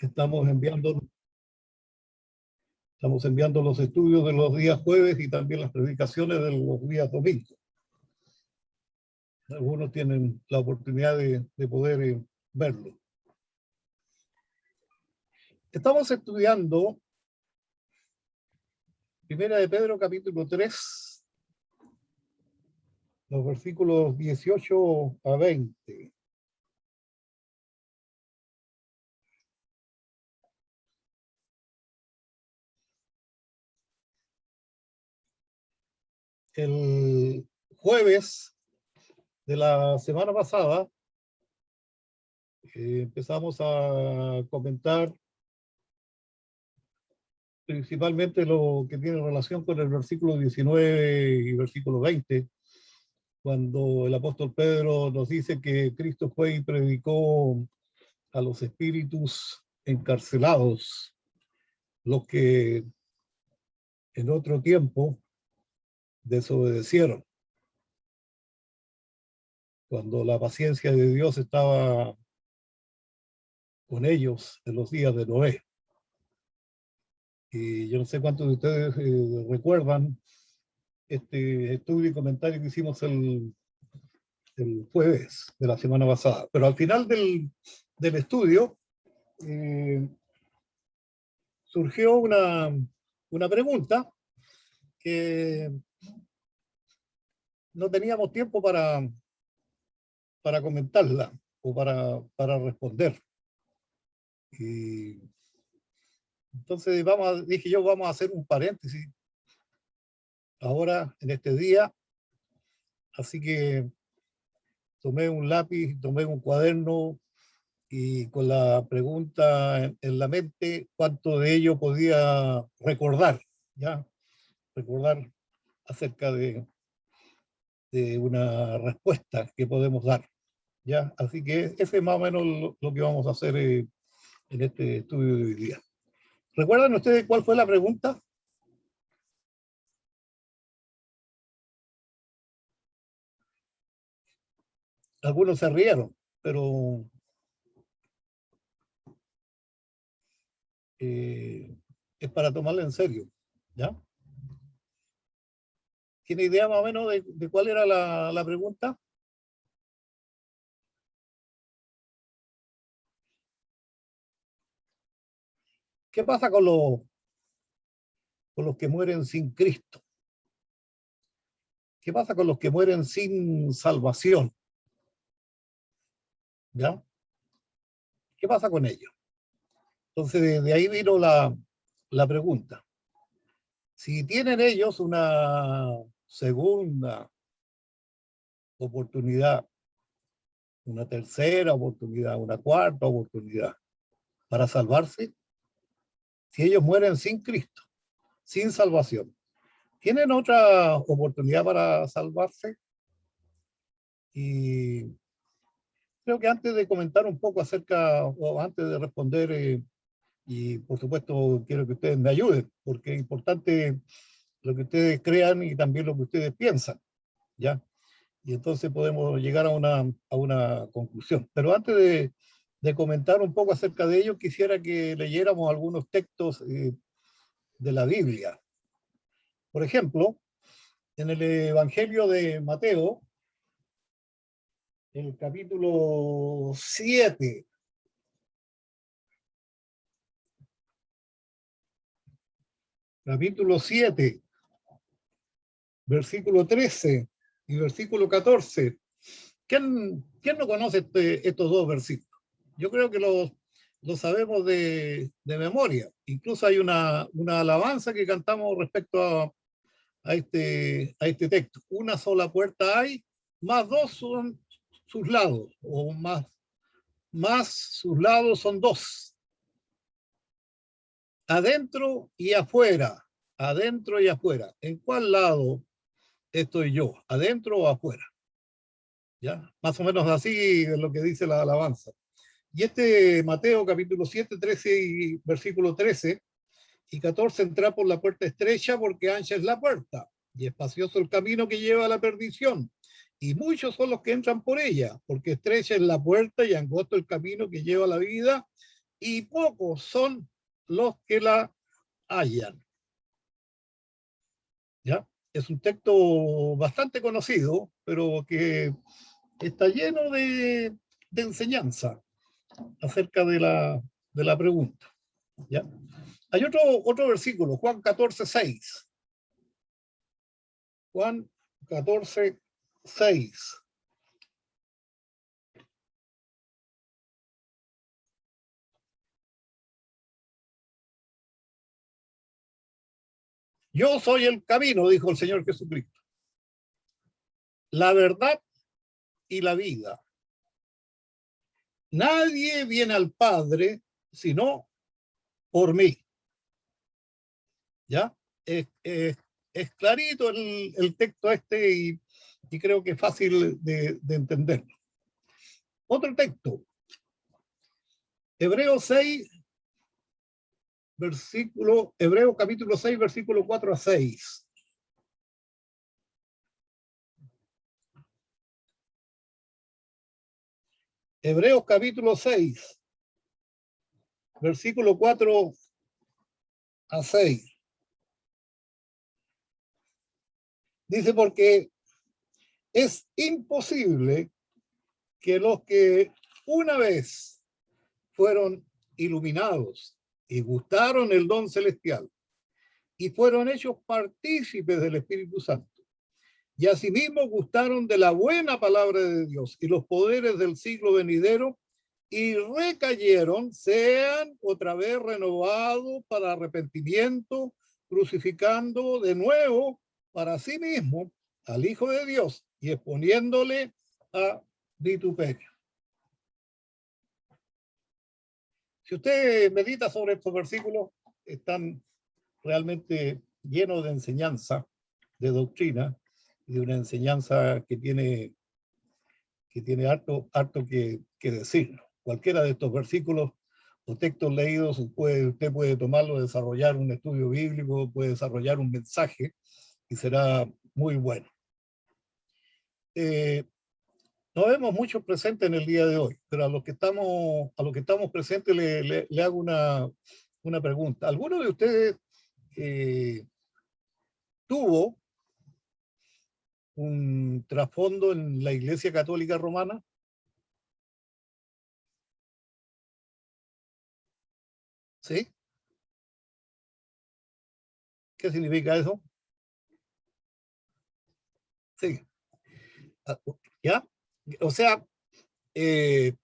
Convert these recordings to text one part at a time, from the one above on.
Estamos enviando, estamos enviando los estudios de los días jueves y también las predicaciones de los días domingos. Algunos tienen la oportunidad de poder verlo. Estamos estudiando Primera de Pedro, capítulo 3, los versículos 18 a 20. El jueves de la semana pasada empezamos a comentar principalmente lo que tiene relación con el versículo 19 y versículo 20, cuando el apóstol Pedro nos dice que Cristo fue y predicó a los espíritus encarcelados, los que en otro tiempo desobedecieron, cuando la paciencia de Dios estaba con ellos en los días de Noé. Y yo no sé cuántos de ustedes recuerdan este estudio y comentario que hicimos el jueves de la semana pasada. Pero al final del estudio surgió una pregunta que no teníamos tiempo para comentarla o para responder. Y entonces dije yo, vamos a hacer un paréntesis ahora en este día. Así que tomé un lápiz, tomé un cuaderno y con la pregunta en la mente, cuánto de ello podía recordar, ¿ya? Recordar acerca de una respuesta que podemos dar, ¿ya? Así que ese es más o menos lo que vamos a hacer en este estudio de hoy día. ¿Recuerdan ustedes cuál fue la pregunta? Algunos se rieron, pero es para tomarla en serio, ¿ya? ¿Tiene idea más o menos de cuál era la pregunta? ¿Qué pasa con los que mueren sin Cristo? ¿Qué pasa con los que mueren sin salvación? ¿Ya? ¿Qué pasa con ellos? Entonces, de ahí vino la pregunta. Si tienen ellos una segunda oportunidad, una tercera oportunidad, una cuarta oportunidad para salvarse, si ellos mueren sin Cristo, sin salvación, ¿tienen otra oportunidad para salvarse? Y creo que antes de comentar un poco acerca, o antes de responder, y por supuesto quiero que ustedes me ayuden, porque es importante lo que ustedes crean y también lo que ustedes piensan, ¿ya? Y entonces podemos llegar a una conclusión. Pero antes de comentar un poco acerca de ello, quisiera que leyéramos algunos textos de la Biblia. Por ejemplo, en el Evangelio de Mateo, el capítulo 7, versículo 13 y versículo 14. ¿Quién no conoce estos dos versículos? Yo creo que lo sabemos de memoria. Incluso hay una alabanza que cantamos respecto a este texto. Una sola puerta hay, más dos son sus lados, o más sus lados son dos. Adentro y afuera, adentro y afuera. ¿En cuál lado estoy yo? ¿Adentro o afuera? ¿Ya? Más o menos así es lo que dice la alabanza. Y Mateo capítulo 7, 13 y versículo 13 y 14, entra por la puerta estrecha porque ancha es la puerta y espacioso el camino que lleva a la perdición. Y muchos son los que entran por ella, porque estrecha es la puerta y angosto el camino que lleva a la vida y pocos son los que la hallan. ¿Ya? Es un texto bastante conocido, pero que está lleno de enseñanza acerca de la pregunta. ¿Ya? Hay otro versículo, Juan 14:6. Juan 14:6. Yo soy el camino, dijo el Señor Jesucristo, la verdad y la vida. Nadie viene al Padre sino por mí. ¿Ya? Es clarito el texto este y creo que es fácil de entender. Otro texto, Hebreos 6, Hebreos capítulo 6, versículo 4-6. Hebreos capítulo 6, versículo 4-6. Dice, porque es imposible que los que una vez fueron iluminados y gustaron el don celestial y fueron hechos partícipes del Espíritu Santo, y asimismo gustaron de la buena palabra de Dios y los poderes del siglo venidero, y recayeron, sean otra vez renovados para arrepentimiento, crucificando de nuevo para sí mismo al Hijo de Dios y exponiéndole a vituperio. Si usted medita sobre estos versículos, están realmente llenos de enseñanza, de doctrina, y de una enseñanza que tiene harto que decir. Cualquiera de estos versículos o textos leídos, usted puede tomarlo, desarrollar un estudio bíblico, puede desarrollar un mensaje y será muy bueno. No vemos muchos presentes en el día de hoy, pero a los que estamos presentes le hago una pregunta. ¿Alguno de ustedes tuvo un trasfondo en la Iglesia Católica Romana? ¿Sí? ¿Qué significa eso? Sí. ¿Ya? O sea, que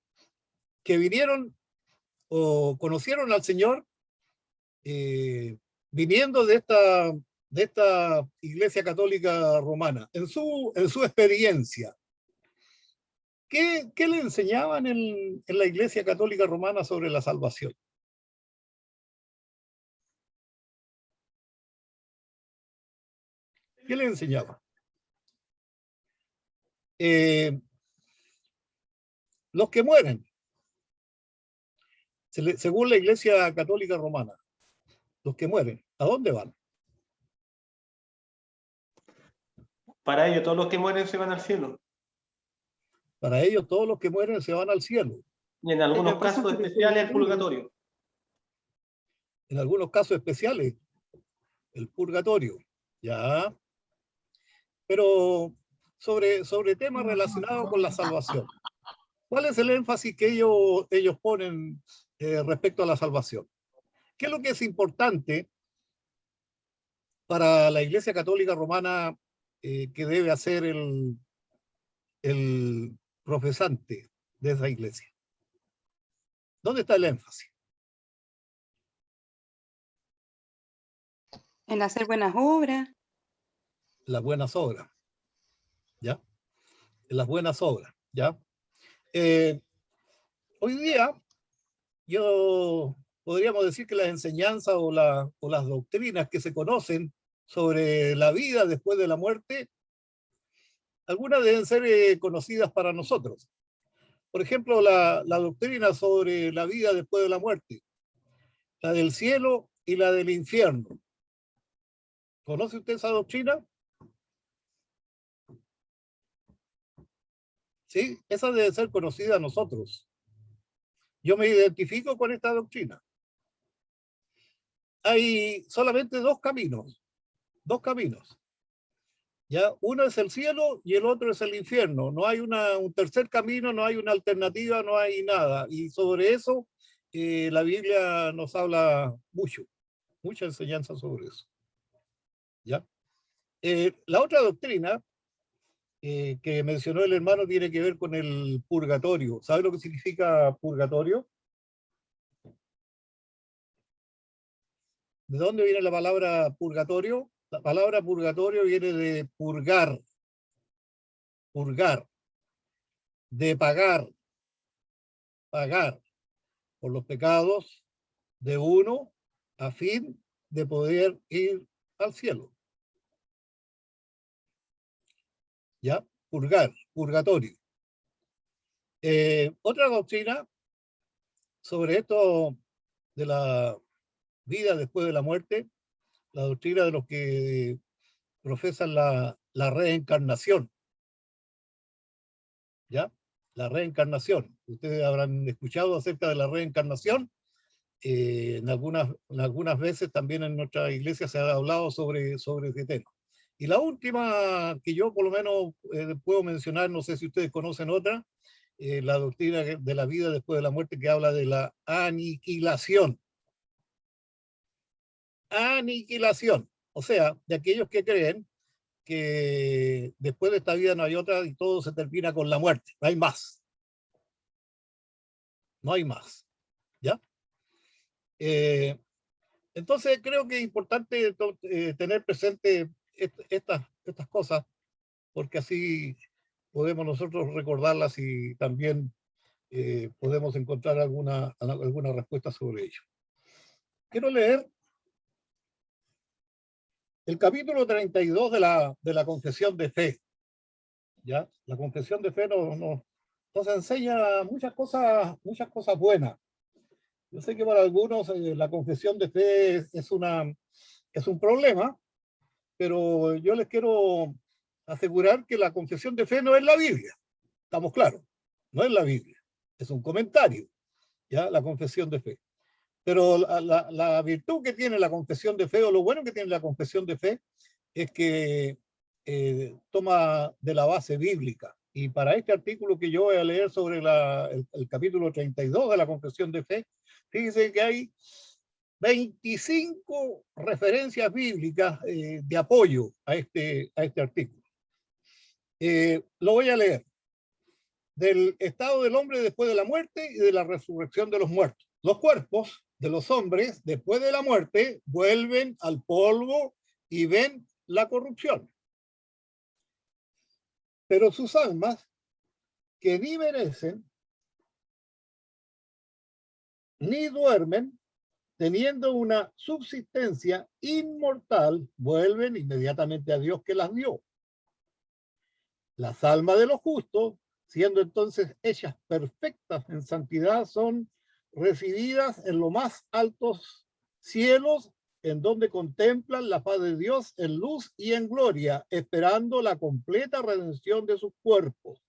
vinieron o conocieron al Señor viniendo de esta Iglesia Católica Romana. En su experiencia, ¿qué le enseñaban en la Iglesia Católica Romana sobre la salvación? ¿Qué le enseñaban? Los que mueren, según la Iglesia Católica Romana, los que mueren, ¿a dónde van? Para ellos, todos los que mueren se van al cielo. Para ellos, todos los que mueren se van al cielo. Y en algunos casos especiales al purgatorio. En algunos casos especiales, el purgatorio. Ya. Pero sobre temas relacionados con la salvación. ¿Cuál es el énfasis que ellos ponen respecto a la salvación? ¿Qué es lo que es importante para la Iglesia Católica Romana que debe hacer el profesante de esa iglesia? ¿Dónde está el énfasis? En hacer buenas obras. Las buenas obras, ¿ya? En las buenas obras, ¿ya? Hoy día, podríamos decir que las enseñanzas o las doctrinas que se conocen sobre la vida después de la muerte, algunas deben ser conocidas para nosotros. Por ejemplo, la doctrina sobre la vida después de la muerte, la del cielo y la del infierno. ¿Conoce usted esa doctrina? Sí, esa debe ser conocida a nosotros. Yo me identifico con esta doctrina. Hay solamente dos caminos. ¿Ya? Uno es el cielo y el otro es el infierno. No hay un tercer camino, no hay una alternativa, no hay nada. Y sobre eso la Biblia nos habla mucha enseñanza sobre eso. ¿Ya? La otra doctrina que mencionó el hermano tiene que ver con el purgatorio. ¿Sabe lo que significa purgatorio? ¿De dónde viene la palabra purgatorio? La palabra purgatorio viene de purgar, de pagar por los pecados de uno a fin de poder ir al cielo. ¿Ya? Purgatorio. Otra doctrina sobre esto de la vida después de la muerte, la doctrina de los que profesan la reencarnación. ¿Ya? La reencarnación. Ustedes habrán escuchado acerca de la reencarnación. En algunas veces también en nuestra iglesia se ha hablado sobre ese tema. Y la última que yo por lo menos puedo mencionar, no sé si ustedes conocen otra, la doctrina de la vida después de la muerte, que habla de la aniquilación. Aniquilación. O sea, de aquellos que creen que después de esta vida no hay otra y todo se termina con la muerte. No hay más. No hay más. ¿Ya? Entonces creo que es importante tener presente estas cosas, porque así podemos nosotros recordarlas y también podemos encontrar alguna respuesta sobre ello. Quiero leer el capítulo 32 de la Confesión de Fe. ¿Ya? La Confesión de Fe nos enseña muchas cosas buenas. Yo sé que para algunos la confesión de fe es un problema, pero yo les quiero asegurar que la confesión de fe no es la Biblia. Estamos claros, no es la Biblia, es un comentario, ¿ya? La confesión de fe. Pero la virtud que tiene la confesión de fe, o lo bueno que tiene la confesión de fe, es que toma de la base bíblica. Y para este artículo que yo voy a leer sobre el capítulo 32 de la confesión de fe, fíjense que hay 25 referencias bíblicas de apoyo a este artículo. Lo voy a leer. Del estado del hombre después de la muerte y de la resurrección de los muertos. Los cuerpos de los hombres después de la muerte vuelven al polvo y ven la corrupción. Pero sus almas, que ni merecen ni duermen, teniendo una subsistencia inmortal, vuelven inmediatamente a Dios que las dio. Las almas de los justos, siendo entonces hechas perfectas en santidad, son recibidas en los más altos cielos, en donde contemplan la paz de Dios en luz y en gloria, esperando la completa redención de sus cuerpos.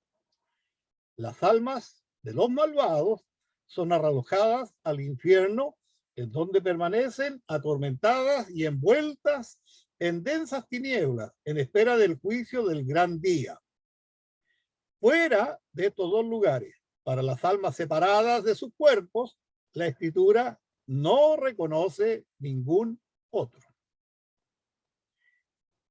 Las almas de los malvados son arrojadas al infierno, en donde permanecen atormentadas y envueltas en densas tinieblas, en espera del juicio del gran día. Fuera de estos dos lugares, para las almas separadas de sus cuerpos, la Escritura no reconoce ningún otro.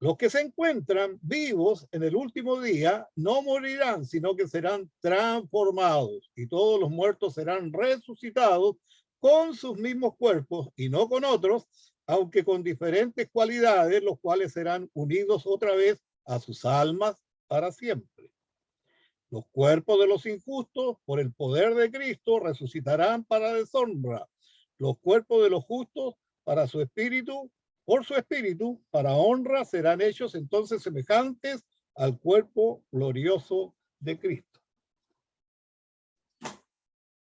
Los que se encuentran vivos en el último día no morirán, sino que serán transformados, y todos los muertos serán resucitados con sus mismos cuerpos y no con otros, aunque con diferentes cualidades, los cuales serán unidos otra vez a sus almas para siempre. Los cuerpos de los injustos, por el poder de Cristo, resucitarán para deshonra. Los cuerpos de los justos, para su espíritu, por su espíritu, para honra, serán hechos entonces semejantes al cuerpo glorioso de Cristo.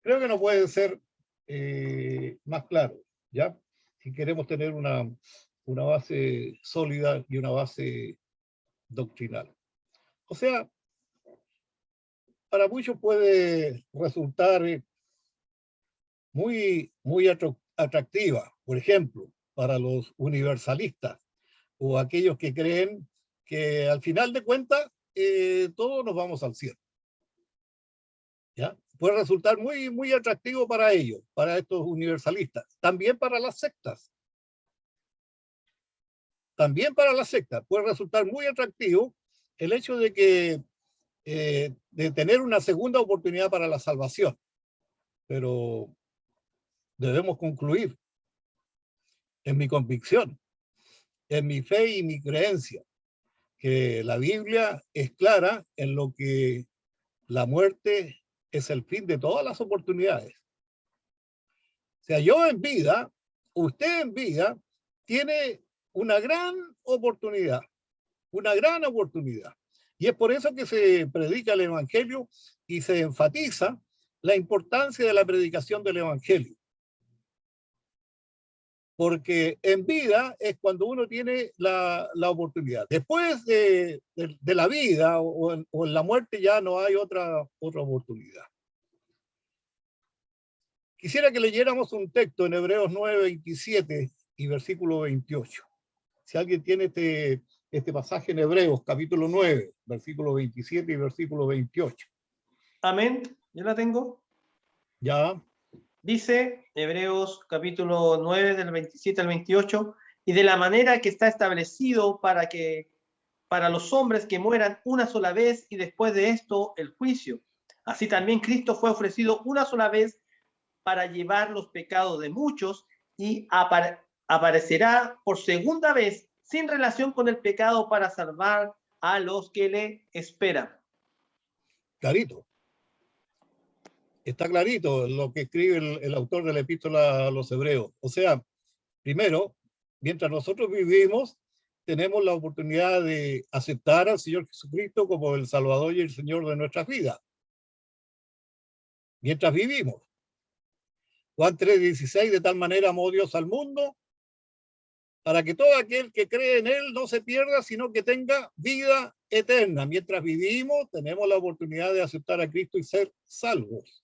Creo que no puede ser más claro, ¿ya? Si queremos tener una base sólida y una base doctrinal. O sea, para muchos puede resultar muy atractiva, por ejemplo, para los universalistas o aquellos que creen que al final de cuentas todos nos vamos al cielo. ¿Ya? Puede resultar muy atractivo para ellos, para estos universalistas, también para las sectas. También para las sectas puede resultar muy atractivo el hecho de que de tener una segunda oportunidad para la salvación. Pero debemos concluir en mi convicción, en mi fe y mi creencia, que la Biblia es clara en lo que la muerte es el fin de todas las oportunidades. O sea, yo en vida, usted en vida, tiene una gran oportunidad, una gran oportunidad. Y es por eso que se predica el Evangelio y se enfatiza la importancia de la predicación del Evangelio. Porque en vida es cuando uno tiene la oportunidad. Después de la vida o en la muerte ya no hay otra oportunidad. Quisiera que leyéramos un texto en Hebreos 9, 27 y versículo 28. Si alguien tiene este pasaje en Hebreos, capítulo 9, versículo 27 y versículo 28. Amén. Yo la tengo. Ya. Dice Hebreos capítulo 9 del 27 al 28, y de la manera que está establecido para los hombres que mueran una sola vez y después de esto el juicio. Así también Cristo fue ofrecido una sola vez para llevar los pecados de muchos y aparecerá por segunda vez sin relación con el pecado para salvar a los que le esperan. Clarito. Está clarito lo que escribe el autor de la epístola a los hebreos. O sea, primero, mientras nosotros vivimos, tenemos la oportunidad de aceptar al Señor Jesucristo como el Salvador y el Señor de nuestras vidas. Mientras vivimos. Juan 3:16, de tal manera amó Dios al mundo, para que todo aquel que cree en Él no se pierda, sino que tenga vida eterna. Mientras vivimos, tenemos la oportunidad de aceptar a Cristo y ser salvos.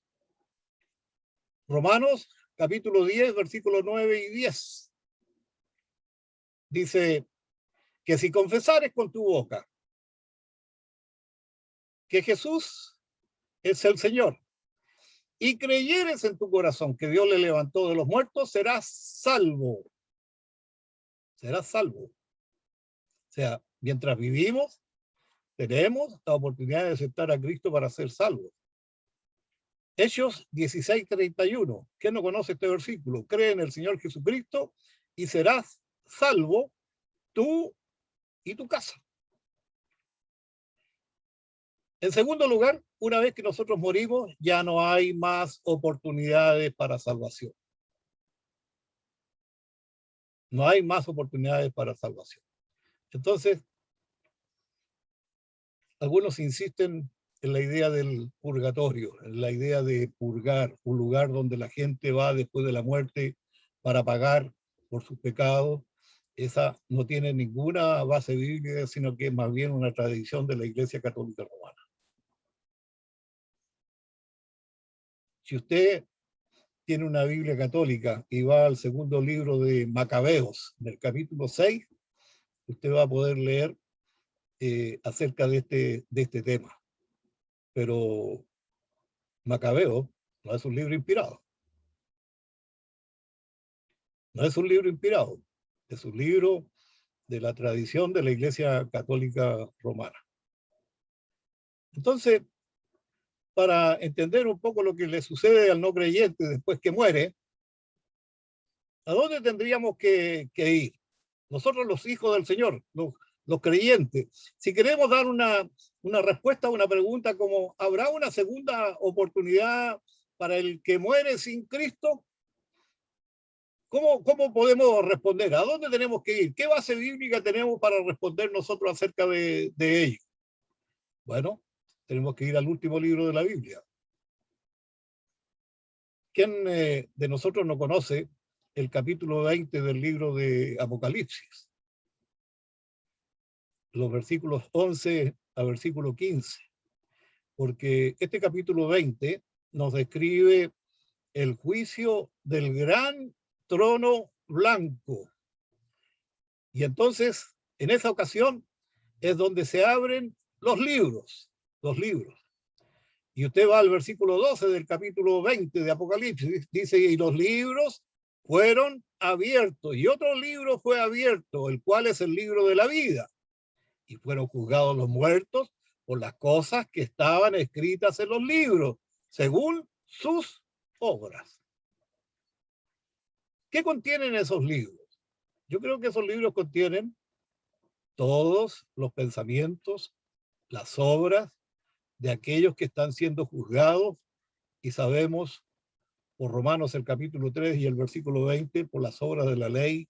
Romanos, capítulo 10, versículos 9 y 10. Dice que si confesares con tu boca que Jesús es el Señor y creyeres en tu corazón que Dios le levantó de los muertos, serás salvo. Serás salvo. O sea, mientras vivimos, tenemos la oportunidad de aceptar a Cristo para ser salvos. Hechos 16:31. ¿Quién no conoce este versículo? Cree en el Señor Jesucristo y serás salvo tú y tu casa. En segundo lugar, una vez que nosotros morimos, ya no hay más oportunidades para salvación. No hay más oportunidades para salvación. Entonces, algunos insisten en la idea del purgatorio, en la idea de purgar, un lugar donde la gente va después de la muerte para pagar por sus pecados. Esa no tiene ninguna base bíblica, sino que es más bien una tradición de la Iglesia Católica Romana. Si usted tiene una Biblia católica y va al segundo libro de Macabeos, del capítulo 6, usted va a poder leer acerca de este tema. Pero Macabeo no es un libro inspirado. No es un libro inspirado. Es un libro de la tradición de la Iglesia Católica Romana. Entonces, para entender un poco lo que le sucede al no creyente después que muere, ¿a dónde tendríamos que ir? Nosotros los hijos del Señor, los creyentes, si queremos dar una respuesta a una pregunta como ¿habrá una segunda oportunidad para el que muere sin Cristo? ¿Cómo podemos responder? ¿A dónde tenemos que ir? ¿Qué base bíblica tenemos para responder nosotros acerca de ello? Bueno, tenemos que ir al último libro de la Biblia. ¿Quién de nosotros no conoce el capítulo 20 del libro de Apocalipsis? Los versículos 11 a versículo 15. Porque este capítulo 20 nos describe el juicio del gran trono blanco. Y entonces, en esa ocasión, es donde se abren los libros. Y usted va al versículo 12 del capítulo 20 de Apocalipsis, dice, y los libros fueron abiertos, y otro libro fue abierto, el cual es el libro de la vida. Y fueron juzgados los muertos por las cosas que estaban escritas en los libros, según sus obras. ¿Qué contienen esos libros? Yo creo que esos libros contienen todos los pensamientos, las obras de aquellos que están siendo juzgados, y sabemos por Romanos el capítulo 3 y el versículo 20, por las obras de la ley,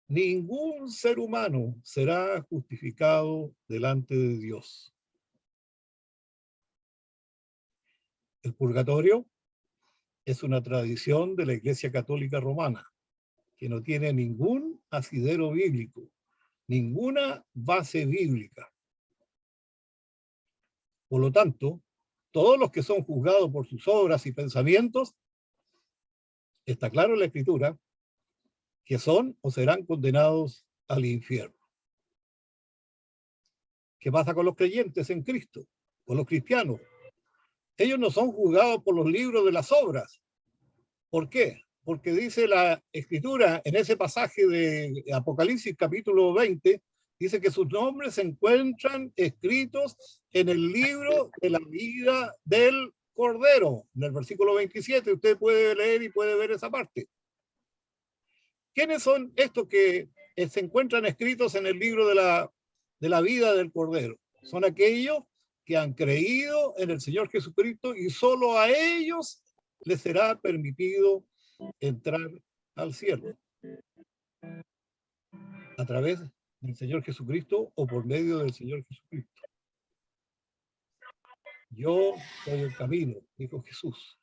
ningún ser humano será justificado delante de Dios. El purgatorio es una tradición de la Iglesia Católica Romana que no tiene ningún asidero bíblico, ninguna base bíblica. Por lo tanto, todos los que son juzgados por sus obras y pensamientos, está claro en la Escritura, que son o serán condenados al infierno. ¿Qué pasa con los creyentes en Cristo? Con los cristianos. Ellos no son juzgados por los libros de las obras. ¿Por qué? Porque dice la Escritura en ese pasaje de Apocalipsis capítulo 20, dice que sus nombres se encuentran escritos en el libro de la vida del Cordero. En el versículo 27 usted puede leer y puede ver esa parte. ¿Quiénes son estos que se encuentran escritos en el libro de la vida del Cordero? Son aquellos que han creído en el Señor Jesucristo y solo a ellos les será permitido entrar al cielo a través del Señor Jesucristo o por medio del Señor Jesucristo. Yo soy el camino, dijo Jesús.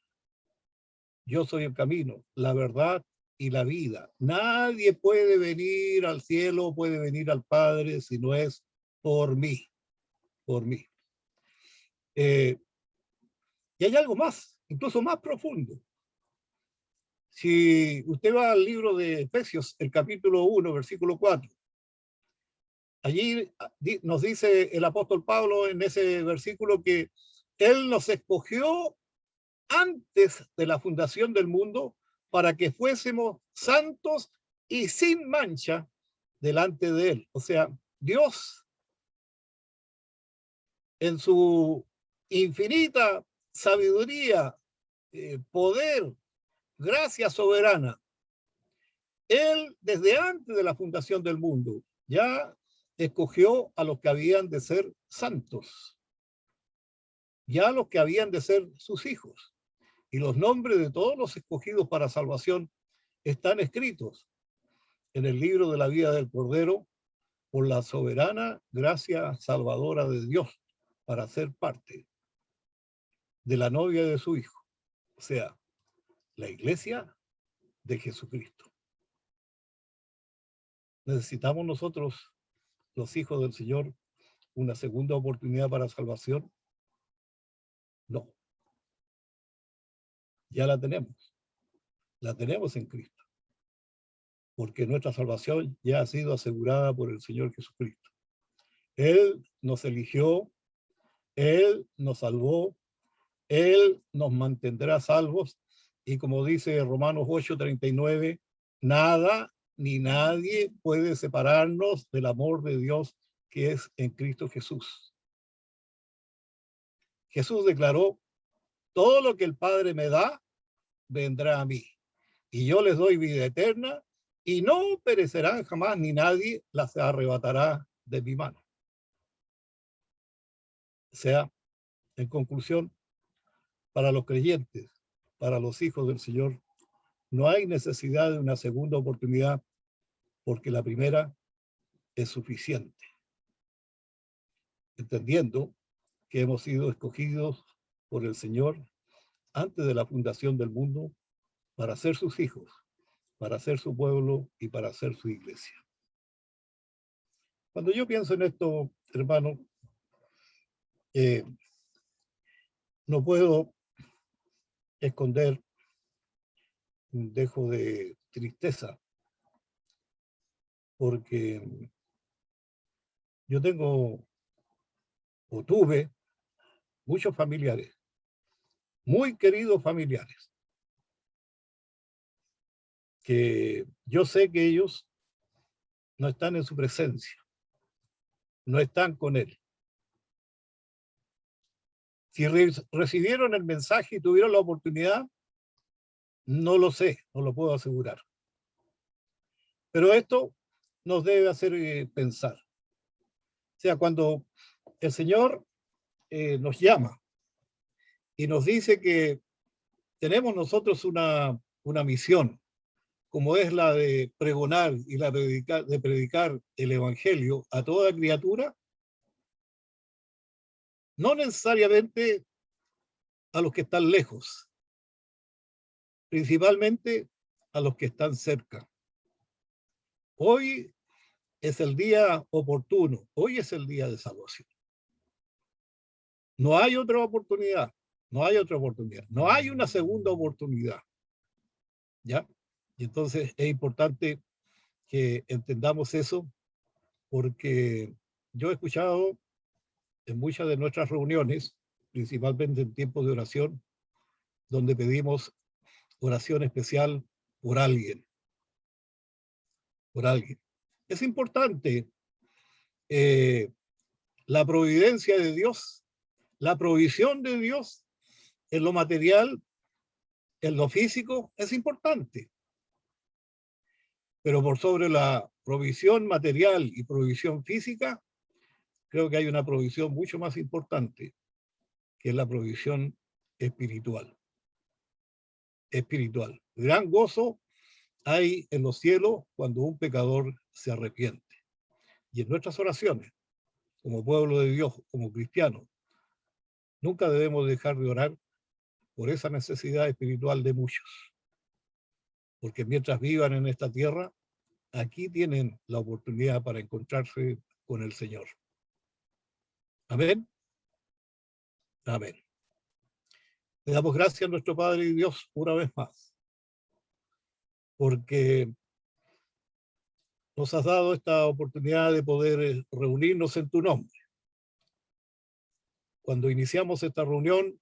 Yo soy el camino, la verdad y la vida. Nadie puede venir al cielo, puede venir al Padre si no es por mí, por mí. Y hay algo más, incluso más profundo. Si usted va al libro de Efesios, el capítulo 1, versículo 4, allí nos dice el apóstol Pablo en ese versículo que él nos escogió antes de la fundación del mundo para que fuésemos santos y sin mancha delante de él. O sea, Dios en su infinita sabiduría, poder, gracia soberana, él desde antes de la fundación del mundo ya escogió a los que habían de ser santos, ya los que habían de ser sus hijos. Y los nombres de todos los escogidos para salvación están escritos en el libro de la vida del Cordero por la soberana gracia salvadora de Dios para ser parte de la novia de su Hijo, o sea, la iglesia de Jesucristo. ¿Necesitamos nosotros, los hijos del Señor, una segunda oportunidad para salvación? No. Ya la tenemos en Cristo, porque nuestra salvación ya ha sido asegurada por el Señor Jesucristo. Él nos eligió, Él nos salvó, Él nos mantendrá salvos, y como dice Romanos 8:39, nada ni nadie puede separarnos del amor de Dios que es en Cristo Jesús. Jesús declaró, todo lo que el Padre me da, vendrá a mí, y yo les doy vida eterna, y no perecerán jamás, ni nadie las arrebatará de mi mano. O sea, en conclusión, para los creyentes, para los hijos del Señor, no hay necesidad de una segunda oportunidad, porque la primera es suficiente. Entendiendo que hemos sido escogidos por el Señor antes de la fundación del mundo para ser sus hijos, para ser su pueblo y para ser su iglesia. Cuando yo pienso en esto, hermano, no puedo esconder dejo de tristeza, porque yo tengo o tuve muchos familiares, muy queridos familiares, que yo sé que ellos no están en su presencia, no están con él. Si recibieron el mensaje y tuvieron la oportunidad, no lo sé, no lo puedo asegurar. Pero esto nos debe hacer pensar. O sea, cuando el Señor nos llama y nos dice que tenemos nosotros una misión, como es la de pregonar y la de predicar el Evangelio a toda criatura, no necesariamente a los que están lejos, principalmente a los que están cerca. Hoy es el día oportuno, hoy es el día de salvación. No hay otra oportunidad, no hay otra oportunidad, no hay una segunda oportunidad. ¿Ya? Y entonces es importante que entendamos eso, porque yo he escuchado en muchas de nuestras reuniones, principalmente en tiempos de oración, donde pedimos oración especial por alguien, por alguien. Es importante la providencia de Dios, la provisión de Dios en lo material, en lo físico, es importante. Pero por sobre la provisión material y provisión física, creo que hay una provisión mucho más importante, que es la provisión espiritual. Espiritual. Gran gozo hay en los cielos cuando un pecador se arrepiente. Y en nuestras oraciones, como pueblo de Dios, como cristianos, nunca debemos dejar de orar por esa necesidad espiritual de muchos. Porque mientras vivan en esta tierra, aquí tienen la oportunidad para encontrarse con el Señor. Amén. Amén. Le damos gracias a nuestro Padre y Dios una vez más, porque nos has dado esta oportunidad de poder reunirnos en tu nombre. Cuando iniciamos esta reunión,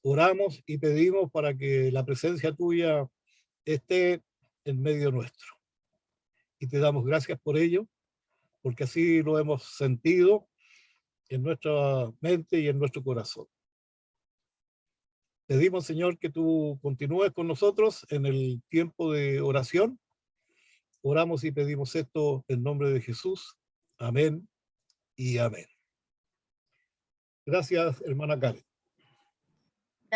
oramos y pedimos para que la presencia tuya esté en medio nuestro. Y te damos gracias por ello, porque así lo hemos sentido en nuestra mente y en nuestro corazón. Pedimos, Señor, que tú continúes con nosotros en el tiempo de oración. Oramos y pedimos esto en nombre de Jesús. Amén y amén. Gracias, hermana Karen.